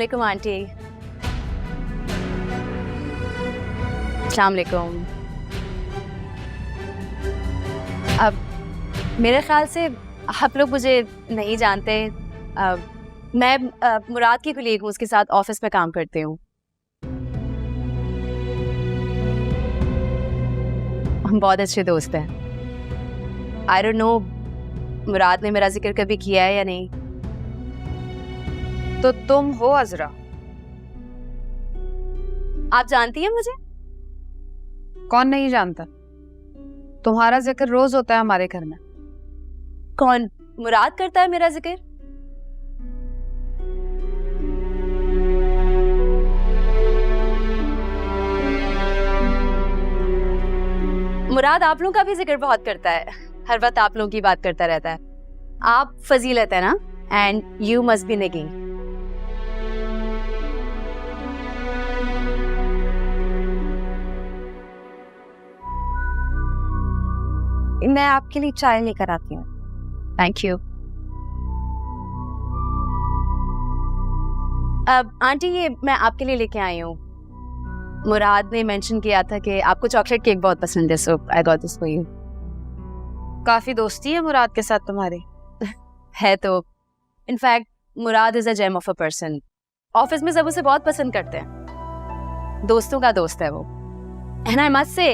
वालेकुम आंटी। अस्सलाम वालेकुम। अब मेरे ख्याल से आप लोग मुझे नहीं जानते। मैं मुराद की कुलीग हूँ, उसके साथ ऑफिस में काम करती हूँ। हम बहुत अच्छे दोस्त हैं। आई डोंट नो मुराद ने मेरा जिक्र कभी किया है या नहीं। तो तुम हो अजरा? आप जानती हैं मुझे? कौन नहीं जानता, तुम्हारा जिक्र रोज होता है हमारे घर में। कौन? मुराद करता है मेरा जिक्र? मुराद आप लोगों का भी जिक्र बहुत करता है, हर वक्त आप लोगों की बात करता रहता है। आप फजीलत है ना, एंड यू मस्ट बी निगी। मैं आपके लिए चाय लेकर आती हूँ। Thank you. अब आंटी ये मैं आपके लिए लेके आई हूँ। मुराद ने मेंशन किया था कि आपको चॉकलेट केक बहुत पसंद है, so I got this for you. काफी दोस्ती है मुराद के साथ तुम्हारी? है तो। In fact Murad is a gem of a person. Office में सब उसे बहुत पसंद करते हैं। दोस्तों का दोस्त है वो। And I must say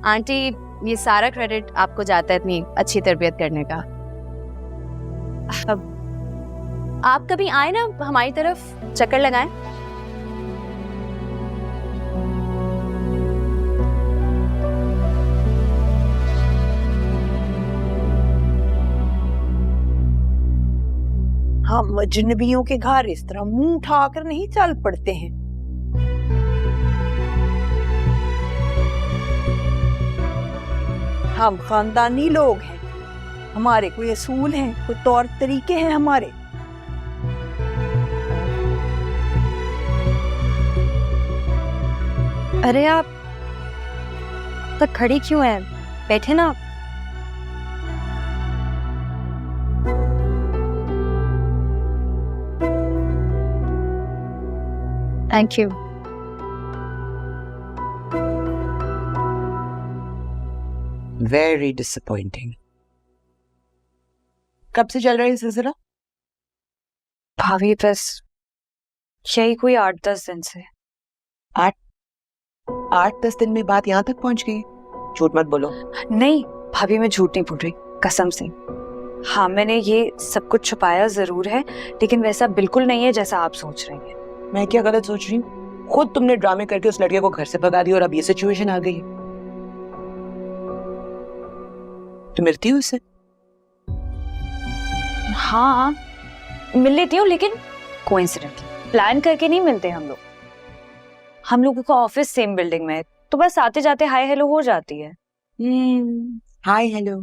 aunty, ये सारा क्रेडिट आपको जाता है इतनी अच्छी तरबियत करने का। अब आप कभी आए ना हमारी तरफ, चक्कर लगाएं। हम अजनबियों के घर इस तरह मुंह उठाकर नहीं चल पड़ते हैं। हम खानदानी लोग हैं, हमारे कोई असूल हैं, कोई तौर तरीके हैं हमारे। अरे आप तक खड़ी क्यों हैं? बैठे ना। Thank you. Very disappointing. कब से चल रहा है सिलसिला? भाभी बस यही कोई 8-10 दिन से। 8-10 दिन में बात यहाँ तक पहुंच गई? झूठ मत बोलो। नहीं भाभी, मैं झूठ नहीं बोल रही, कसम से। हाँ, मैंने ये सब कुछ छुपाया जरूर है, लेकिन वैसा बिल्कुल नहीं है जैसा आप सोच रही हैं। मैं क्या गलत सोच रही हूँ? खुद तुमने ड्रामे करके उस लड़के को घर से भगा दिया और अब ये सिचुएशन आ गई। तुम मिलती हो उससे? हाँ मिल लेती हूँ, लेकिन कोइंसिडेंटली प्लान करके नहीं मिलते हम लोग। हम लोगों का ऑफिस सेम बिल्डिंग में है, तो बस आते जाते हाय हेलो हो जाती है। Hi hello.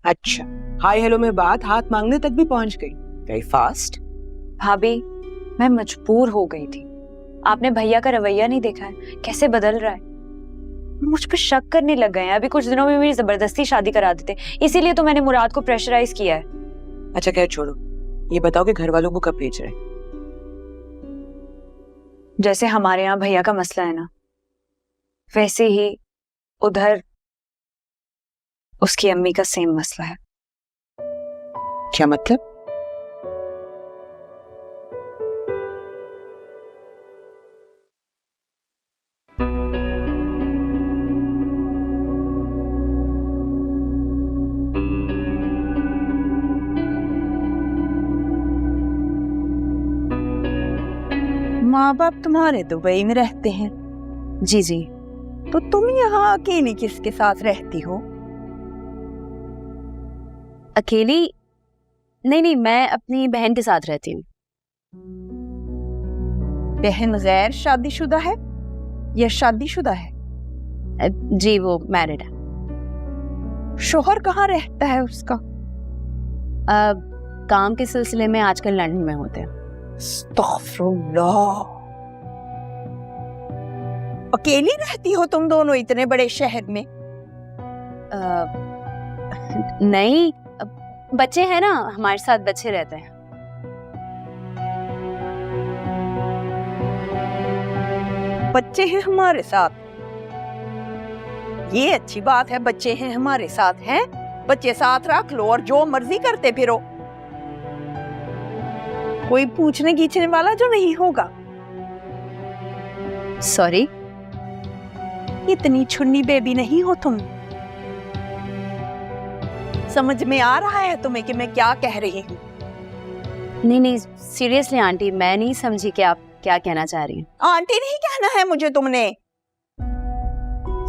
अच्छा, हाय हेलो में बात हाथ मांगने तक भी पहुंच गई। Very fast. भाभी मैं मजबूर हो गई थी। आपने भैया का रवैया नहीं देखा है, कैसे बदल रहा है। मुझ पर शक करने लग गए हैं। अभी कुछ दिनों में मेरी जबरदस्ती शादी करा देते, इसीलिए तो मैंने मुराद को प्रेशराइज किया है। अच्छा खैर छोड़ो, ये बताओ कि घर वालों को कब भेज रहे हैं? जैसे हमारे यहाँ भैया का मसला है ना, वैसे ही उधर उसकी अम्मी का सेम मसला है। क्या मतलब? माँ बाप तुम्हारे दुबई में रहते हैं? जी जी। तो तुम यहाँ अकेली किसके साथ रहती हो? अकेली? नहीं, मैं अपनी बहन के साथ रहती हूँ। बहन गैर शादीशुदा है या शादीशुदा है? जी वो मैरिड है। शोहर कहाँ रहता है उसका? काम के सिलसिले में आजकल लंदन में होते हैं। अस्तगफिरुल्लाह। अकेली रहती हो तुम दोनों इतने बड़े शहर में? नहीं, बच्चे हैं ना, हमारे साथ बच्चे रहते हैं। बच्चे हैं हमारे साथ, ये अच्छी बात है। बच्चे हैं हमारे साथ हैं, बच्चे साथ रख लो और जो मर्जी करते फिरो, कोई पूछने खींचने वाला जो नहीं होगा। सॉरी, इतनी छुन्नी बेबी नहीं हो तुम। समझ में आ रहा है तुम्हें कि मैं क्या कह रही हूँ? नहीं नहीं, सीरियसली आंटी, मैं नहीं समझी कि आप क्या कहना चाह रही हैं। आंटी नहीं कहना है मुझे तुमने,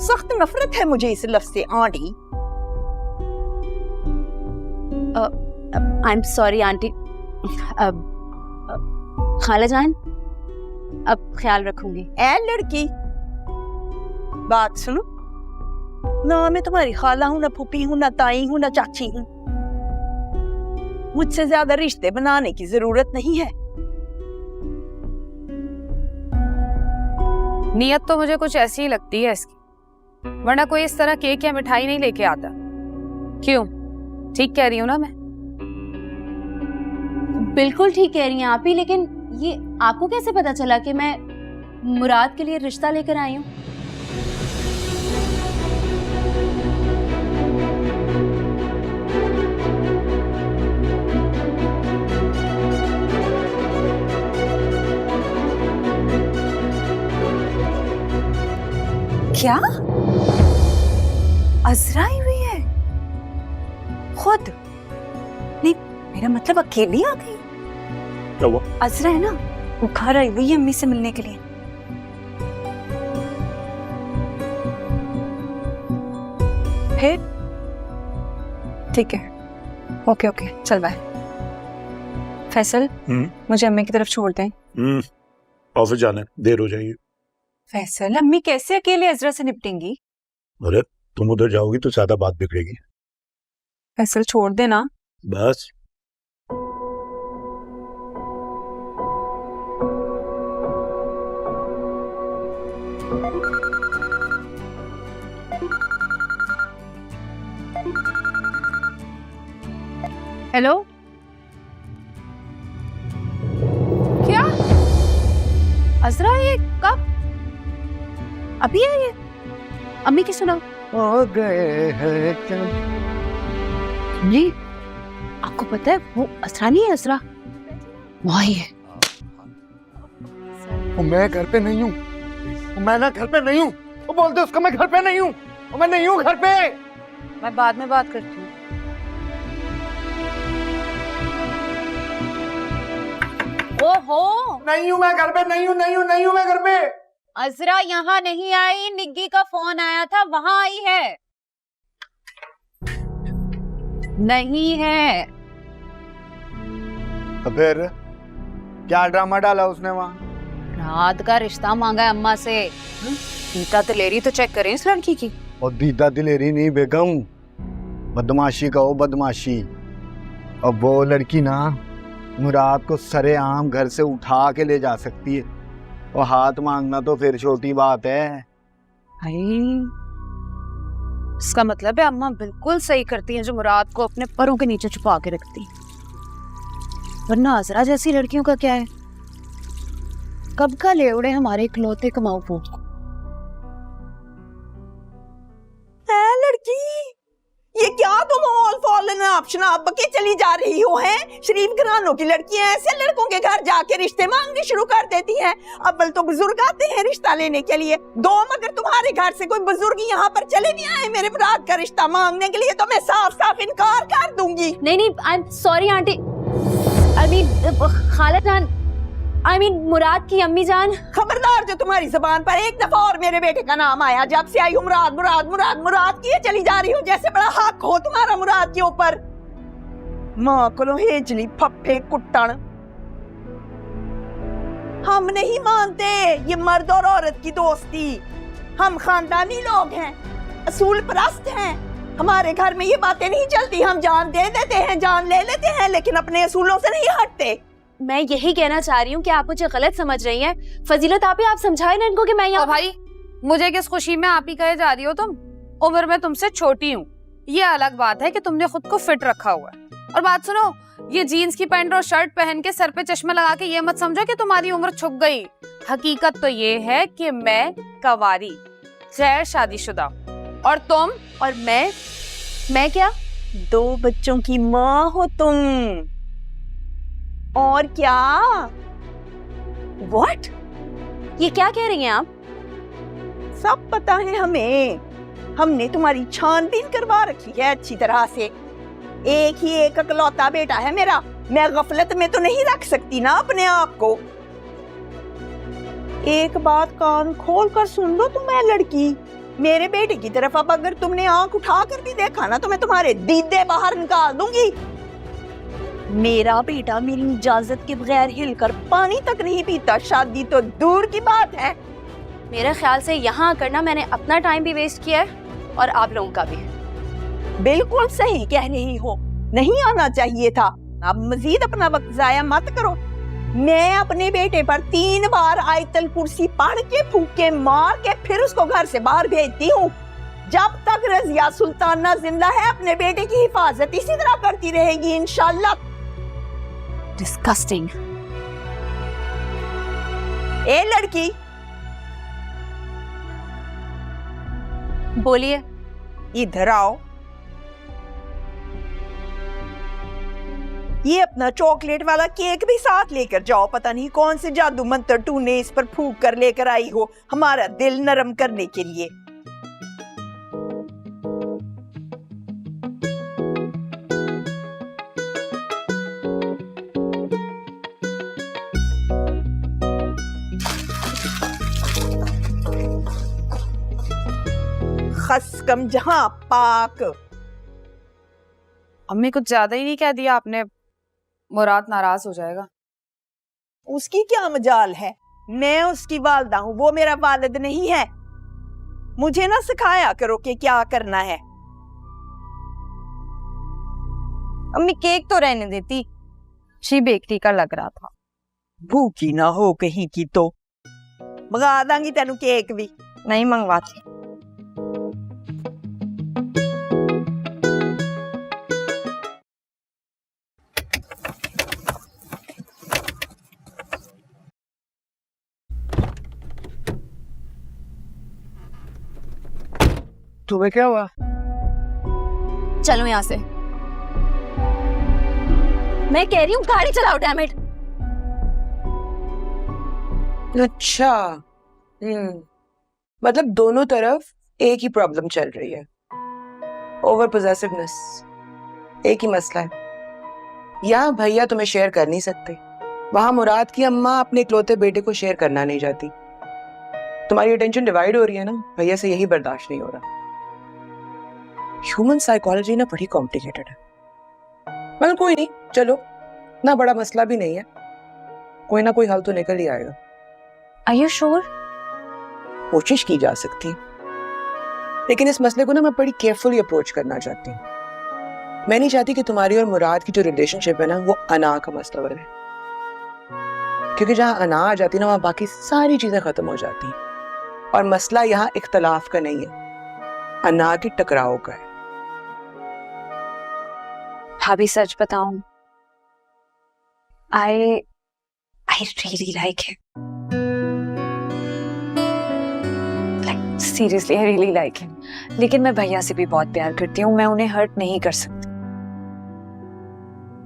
सख्त नफरत है मुझे इस लफ्ज से aunty. I am sorry aunty. खाला जान, अब ख्याल रखूंगी। ए लड़की, बात सुनो ना, मैं तुम्हारी खाला हूं, ना फूफी हूं, ना ताई हूं, ना चाची हूं। मुझसे ज्यादा रिश्ते बनाने की जरूरत नहीं है। नीयत तो मुझे कुछ ऐसी ही लगती है इसकी, वरना कोई इस तरह केक या मिठाई नहीं लेके आता। क्यों, ठीक कह रही हूँ ना मैं? बिल्कुल ठीक कह रही हैं आप ही, लेकिन ये आपको कैसे पता चला कि मैं मुराद के लिए रिश्ता लेकर आई हूँ? क्या अजरा आई हुई है खुद? नहीं, मेरा मतलब अकेली आ गई। क्या हुआ? अजरा है ना, वो घर आई हुई है अम्मी से मिलने के लिए। फिर ठीक है, ओके ओके, चल बाय। फैसल, मुझे अम्मी की तरफ छोड़ दें। ऑफिस जाना है, देर हो जाएगी। फैसल, अम्मी कैसे अकेले अजरा से निपटेंगी? अरे तुम उधर जाओगी तो ज्यादा बात बिगड़ेगी। फैसल छोड़ देना। बस हेलो, क्या अजरा, ये कब? अभी है ये? अम्मी की सुनाओ। हो गए हैं जी, आपको पता है वो असरा नहीं है, असरा वही है। मैं घर पे नहीं हूँ, मैं ना घर पे नहीं हूँ। वो बोलते उसको मैं घर पे नहीं हूँ, मैं नहीं हूँ घर पे। मैं बाद में बात करती हूँ। ओहो, नहीं हूँ मैं घर पे, नहीं हूँ, नहीं हूँ, नहीं हूँ मैं घर पे। अजरा यहाँ नहीं आई, निग्गी का फोन आया था, वहाँ आई है। नहीं है। तो फिर क्या ड्रामा डाला उसने वहाँ? रात का रिश्ता मांगा है अम्मा से। नीता दिलेरी तो चेक करें इस लड़की की। और दीदा दिलेरी नहीं बेगम, बदमाशी कहो बदमाशी। अब वो लड़की ना मुराद को सरेआम घर से उठा के ले जा सकती है, और हाथ मांगना तो फिर छोटी बात है। इसका मतलब है अम्मा बिल्कुल सही करती हैं जो मुराद को अपने परों के नीचे छुपा के रखती। वरना अजरा जैसी लड़कियों का क्या है, कब का ले उड़े हमारे इकलौते कमाऊ पोत को। लड़की, ये क्या तुम ऑल फॉलन ऑप्शन आप के चली जा रही हो? हैं शरीफ घरानों की लड़कियां ऐसे लड़कों के घर जाके रिश्ते मांगने शुरू कर देती हैं। अव्वल तो बुजुर्ग आते हैं रिश्ता लेने के लिए, दो अगर तुम्हारे घर से कोई बुजुर्ग यहाँ पर चले भी आए मेरे मुराद का रिश्ता मांगने के लिए तो मैं साफ साफ इनकार कर दूंगी। नहीं नहीं, I am sorry aunty. I mean खाला जान, आई मीन मुराद की अम्मी जान। खबरदार जो तुम्हारी जुबान पर एक दफा और मेरे बेटे का नाम आया, जब से आई हूँ मुराद मुराद मुराद मुराद किए चली जा रही हो, जैसे बड़ा हक हो तुम्हारा मुराद के ऊपर। माँ को हेजली फप्पे कुट्टन। हम नहीं मानते ये मर्द और औरत की दोस्ती। हम खानदानी लोग हैं, असूल परस्त हैं। हमारे घर में ये बातें नहीं चलती। हम जान दे देते हैं, जान ले लेते हैं, लेकिन अपने असूलों से नहीं हटते। मैं यही कहना चाह रही हूँ कि आप मुझे गलत समझ रही हैं। फजीलत आप ही, आप समझाए ना इनको कि मैं यहाँ। भाई, मुझे किस खुशी में आप ही कहे जा रही हो? तुम उम्र में तुमसे छोटी हूँ, ये अलग बात है कि तुमने खुद को फिट रखा हुआ है। और बात सुनो, ये जीन्स की पैंट और शर्ट पहन के सर पे चश्मा लगा के ये मत समझो कि तुम्हारी उम्र छुप गई। हकीकत तो ये है कि मैं कवारी गैर शादीशुदा और तुम और मैं क्या? 2 बच्चों की माँ हो तुम। और क्या? व्हाट? ये क्या कह रही हैं आप? सब पता है हमें। हमने तुम्हारी छानबीन करवा रखी है अच्छी तरह से। एक ही एक इकलौता बेटा है मेरा, मैं गफलत में तो नहीं रख सकती ना अपने आप को। एक बात कान खोल कर सुन लो तुम, है लड़की, मेरे बेटे की तरफ अब अगर तुमने आंख उठा कर भी देखा ना तो मैं तुम्हारे दीदे बाहर निकाल दूंगी। मेरा बेटा मेरी इजाजत के बगैर हिलकर पानी तक नहीं पीता, शादी तो दूर की बात है। मेरे ख्याल से यहाँ आकर ना मैंने अपना टाइम भी वेस्ट किया है और आप लोगों का भी। बिल्कुल सही कह रही हो, नहीं आना चाहिए था। अब मजीद अपना वक्त जाया मत करो। मैं अपने बेटे पर 3 बार आयतल कुर्सी पढ़ के फूके मार के फिर उसको घर से बाहर भेजती हूँ। जब तक रजिया सुल्ताना जिंदा है अपने बेटे की हिफाजत इसी तरह करती रहेगी इंशाल्लाह। डिस्गस्टिंग। ए लड़की, बोलिए। इधर आओ। ये अपना चॉकलेट वाला केक भी साथ लेकर जाओ। पता नहीं कौन से जादू मंत्र तूने इस पर फूंक कर लेकर आई हो हमारा दिल नरम करने के लिए। खस कम जहां पाक। अम्मी कुछ ज्यादा ही नहीं कह दिया आपने, मुराद नाराज हो जाएगा। उसकी क्या मजाल है, मैं उसकी वालदा हूँ, वो मेरा वालिद नहीं है। मुझे ना सिखाया करो कि क्या करना है। अम्मी केक तो रहने देती, शी बेकरी का लग रहा था। भूखी ना हो कहीं की तो मंगा दांगी तेनू केक भी। नहीं मंगवाती। तुम्हें क्या हुआ? चलो यहाँ से। मैं कह रही हूँ गाड़ी चलाओ, डैम इट। अच्छा, मतलब दोनों तरफ एक ही प्रॉब्लम चल रही है, ओवर पोजेसिवनेस। एक ही मसला है। यहाँ भैया तुम्हें शेयर कर नहीं सकते, वहां मुराद की अम्मा अपने इकलौते बेटे को शेयर करना नहीं चाहती। तुम्हारी अटेंशन डिवाइड हो रही है ना, भैया से यही बर्दाश्त नहीं हो रहा। ह्यूमन साइकोलॉजी ना बड़ी कॉम्प्लिकेटेड है, मगर कोई नहीं, चलो ना बड़ा मसला भी नहीं है, कोई ना कोई हल तो निकल ही आएगा। Are you sure? कोशिश की जा सकती है, लेकिन इस मसले को ना मैं बड़ी केयरफुली अप्रोच करना चाहती हूँ। मैं नहीं चाहती कि तुम्हारी और मुराद की जो रिलेशनशिप है ना वो अना का मसला बने, क्योंकि जहां अना आ जाती है ना वहां बाकी सारी चीजें खत्म हो जाती हैं। और मसला यहाँ इख्तलाफ का नहीं है, अना के टकराव का है। भाभी सच बताऊं, I really like him. Like seriously, I really like him. लेकिन मैं भैया से भी बहुत प्यार करती हूँ, मैं उन्हें हर्ट नहीं कर सकती।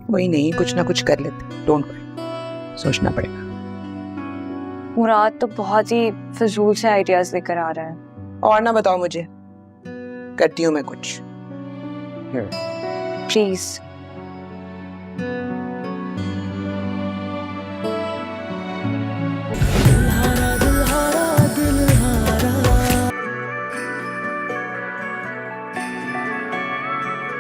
कोई नहीं, कुछ ना कुछ कर लेते, डोंट वरी, सोचना पड़ेगा। मुराद तो बहुत ही फजूल से आइडियाज लेकर आ रहा है। और ना बताओ मुझे, करती हूँ मैं कुछ। प्लीज